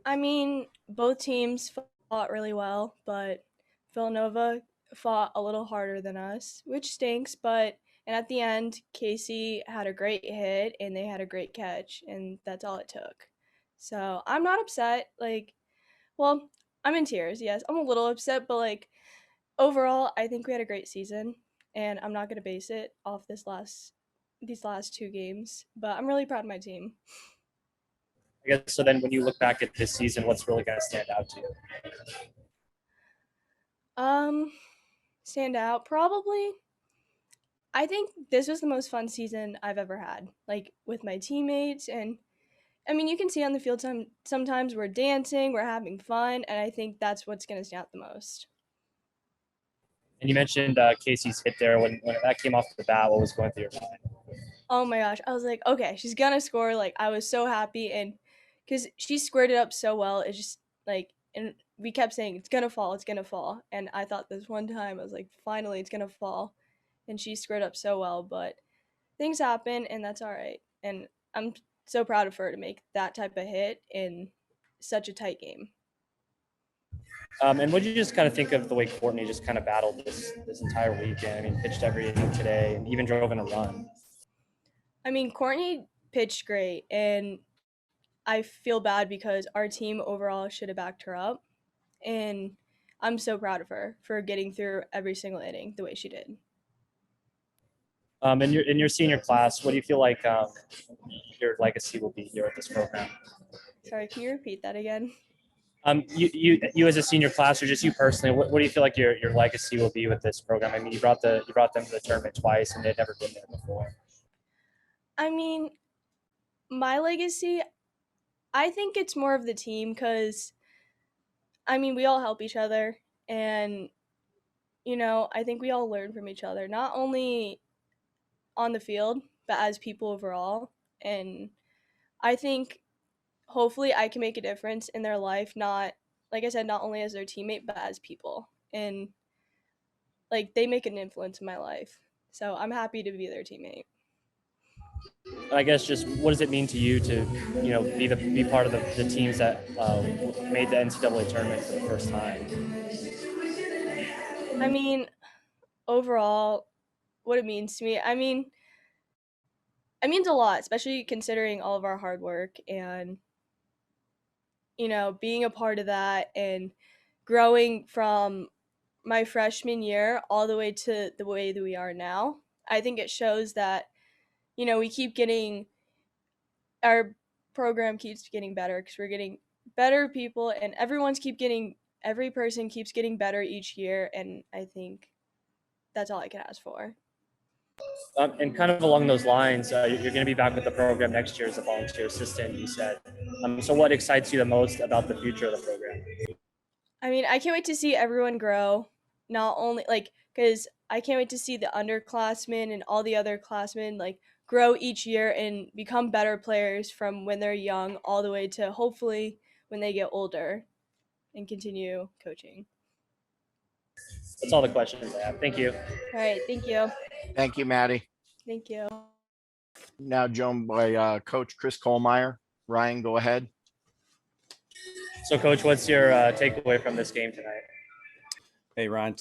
I mean, both teams fought really well, but Villanova fought a little harder than us, which stinks. But and at the end, Casey had a great hit and they had a great catch, and that's all it took. So I'm not upset. Well, I'm in tears. Yes, I'm a little upset, but overall, I think we had a great season, and I'm not gonna base it off these last two games. But I'm really proud of my team. I guess so. Then, when you look back at this season, what's really going to stand out to you? Um, Stand out probably. I think this was the most fun season I've ever had. Like with my teammates, and I mean, you can see on the field sometimes we're dancing, we're having fun, and I think that's what's gonna stand out the most. And you mentioned Casey's hit there. When that came off the bat, what was going through your mind? Oh my gosh, I was like, okay, she's gonna score. Like I was so happy, and because she squared it up so well, it's just and we kept saying it's gonna fall, and I thought this one time I was like, finally, it's gonna fall, and she squared up so well, but things happen, and that's all right. And I'm so proud of her to make that type of hit in such a tight game. And what did you just kind of think of the way Courtney just kind of battled this entire weekend? I mean, pitched every inning today and even drove in a run. I mean, Courtney pitched great, and I feel bad because our team overall should have backed her up. And I'm so proud of her for getting through every single inning the way she did. In your senior class, what do you feel like your legacy will be here at this program? Sorry, can you repeat that again? You as a senior class, or just you personally, what do you feel like your legacy will be with this program? I mean, you brought them to the tournament twice, and they'd never been there before. I mean, my legacy, I think it's more of the team because, I mean, we all help each other. And, I think we all learn from each other, not only on the field, but as people overall. And I think hopefully I can make a difference in their life, not, like I said, not only as their teammate, but as people. And they make an influence in my life. So I'm happy to be their teammate. I guess just what does it mean to you to be part of the teams that made the NCAA tournament for the first time? I mean, overall, what it means to me, I mean, it means a lot, especially considering all of our hard work and, being a part of that and growing from my freshman year all the way to the way that we are now. I think it shows that, we keep getting, our program keeps getting better because we're getting better people and every person keeps getting better each year. And I think that's all I can ask for. And kind of along those lines, you're going to be back with the program next year as a volunteer assistant, you said. So what excites you the most about the future of the program? I mean, I can't wait to see everyone grow. Not only because I can't wait to see the underclassmen and all the other classmen grow each year and become better players from when they're young all the way to hopefully when they get older and continue coaching. That's all the questions I have. Thank you. All right, thank you. Thank you, Maddie. Thank you. Now joined by Coach Chris Colemeyer. Ryan, go ahead. So, Coach, what's your takeaway from this game tonight? Hey, Ryan.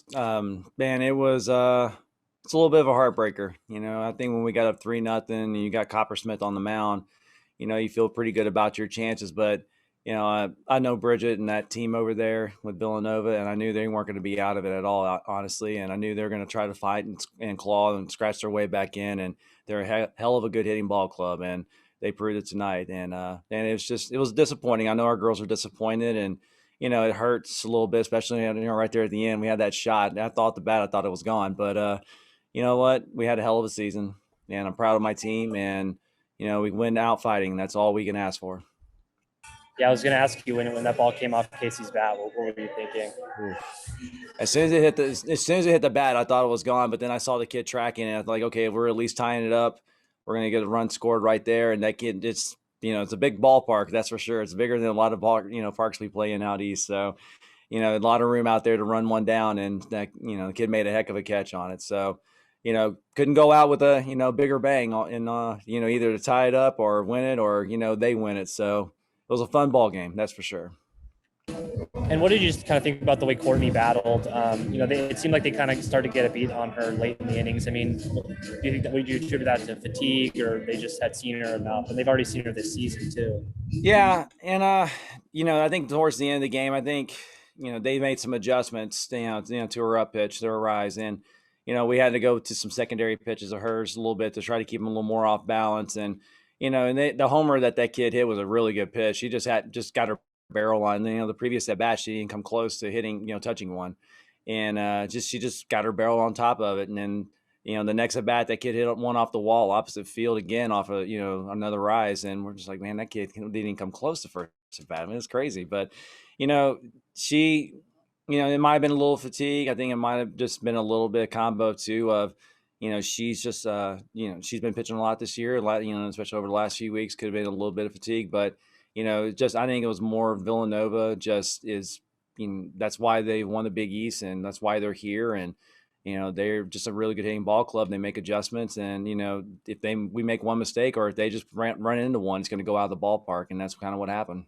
Man, it's a little bit of a heartbreaker. I think when we got up 3-0 and you got Coppersmith on the mound, you feel pretty good about your chances. But, I know Bridget and that team over there with Villanova, and I knew they weren't going to be out of it at all, honestly. And I knew they were going to try to fight and claw and scratch their way back in. And they're a hell of a good hitting ball club, and they proved it tonight. And it was disappointing. I know our girls are disappointed, and it hurts a little bit, especially right there at the end. We had that shot. And I thought it was gone. But you know what? We had a hell of a season, and I'm proud of my team. And we win out fighting. That's all we can ask for. Yeah, I was going to ask you when that ball came off Casey's bat, what were you thinking? As soon as it hit the bat, I thought it was gone. But then I saw the kid tracking it. I was like, okay, if we're at least tying it up, we're going to get a run scored right there. And that kid, it's a big ballpark, that's for sure. It's bigger than a lot of parks we play in out east. So, a lot of room out there to run one down, and that, the kid made a heck of a catch on it. So, couldn't go out with a, bigger bang and, either to tie it up or win it or, they win it. So, was a fun ball game, that's for sure. And what did you just kind of think about the way Courtney battled? It seemed like they kind of started to get a beat on her late in the innings. I mean, do you think that would you attribute that to fatigue, or they just had seen her enough, and they've already seen her this season too? Yeah, and I think towards the end of the game, I think they made some adjustments, to her up pitch, to her rise, and we had to go to some secondary pitches of hers a little bit to try to keep them a little more off balance, and the homer that kid hit was a really good pitch. She just got her barrel line. The previous at bat, she didn't come close to hitting, touching one, and she just got her barrel on top of it, and then the next at bat, that kid hit one off the wall, opposite field again, off of another rise, and we're just like, man, that kid didn't even come close to first at bat. I mean, it's crazy, but she, it might have been a little fatigue. I think it might have just been a little bit of combo too of, she's just she's been pitching a lot this year, especially over the last few weeks. Could have been a little bit of fatigue, but I think it was more Villanova. Just is, that's why they won the Big East, and that's why they're here, and they're just a really good hitting ball club. They make adjustments, and if we make one mistake, or if they just run into one, it's going to go out of the ballpark, and that's kind of what happened.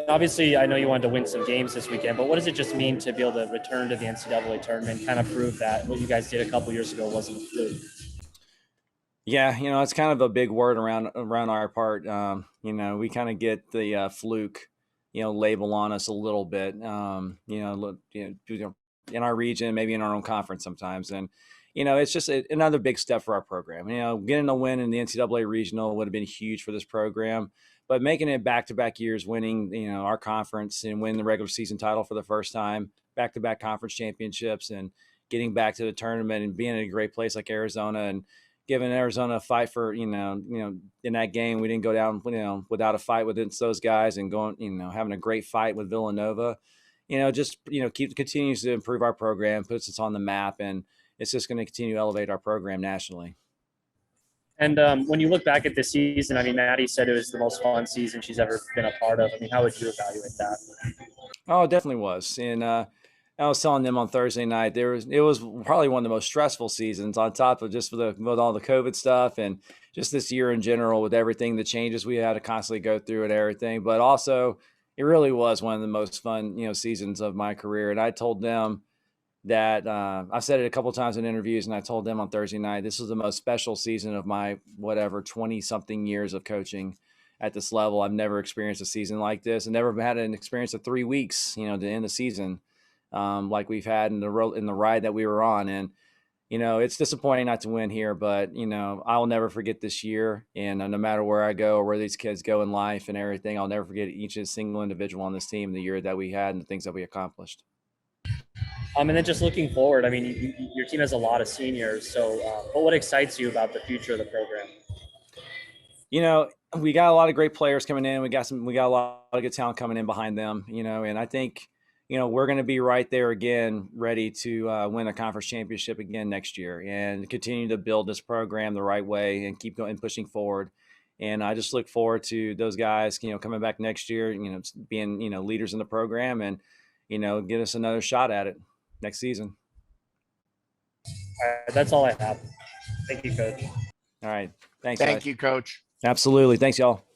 Obviously, I know you wanted to win some games this weekend, but what does it just mean to be able to return to the NCAA tournament, kind of prove that what you guys did a couple years ago wasn't a fluke? Yeah, it's kind of a big word around our part. We kind of get the fluke, label on us a little bit. In our region, maybe in our own conference sometimes, and it's just another big step for our program. Getting a win in the NCAA regional would have been huge for this program, but making it back-to-back years, winning our conference and win the regular season title for the first time, back-to-back conference championships, and getting back to the tournament and being in a great place like Arizona, and giving Arizona a fight for, in that game, we didn't go down, without a fight with those guys, and going, having a great fight with Villanova, continues to improve our program, puts us on the map, and it's just going to continue to elevate our program nationally. And when you look back at this season, I mean, Maddie said it was the most fun season she's ever been a part of. I mean, how would you evaluate that? Oh, it definitely was. And I was telling them on Thursday night, it was probably one of the most stressful seasons, on top of just with all the COVID stuff, and just this year in general, with everything, the changes we had to constantly go through and everything. But also, it really was one of the most fun, seasons of my career. And I told them that I've said it a couple of times in interviews, and I told them on Thursday night, this was the most special season of my 20-something years of coaching at this level. I've never experienced a season like this, and never had an experience of 3 weeks, to end the season, like we've had in the ride that we were on. And it's disappointing not to win here, but I'll never forget this year. And no matter where I go or where these kids go in life and everything, I'll never forget each single individual on this team, the year that we had and the things that we accomplished. And then just looking forward, I mean, your team has a lot of seniors. So what excites you about the future of the program? We got a lot of great players coming in. We got a lot of good talent coming in behind them, and I think, we're going to be right there again, ready to win a conference championship again next year, and continue to build this program the right way and keep going and pushing forward. And I just look forward to those guys, coming back next year, being, leaders in the program, and, get us another shot at it next season. All right, that's all I have. Thank you, Coach. All right. Thanks. Thank you, Coach. Absolutely. Thanks, y'all.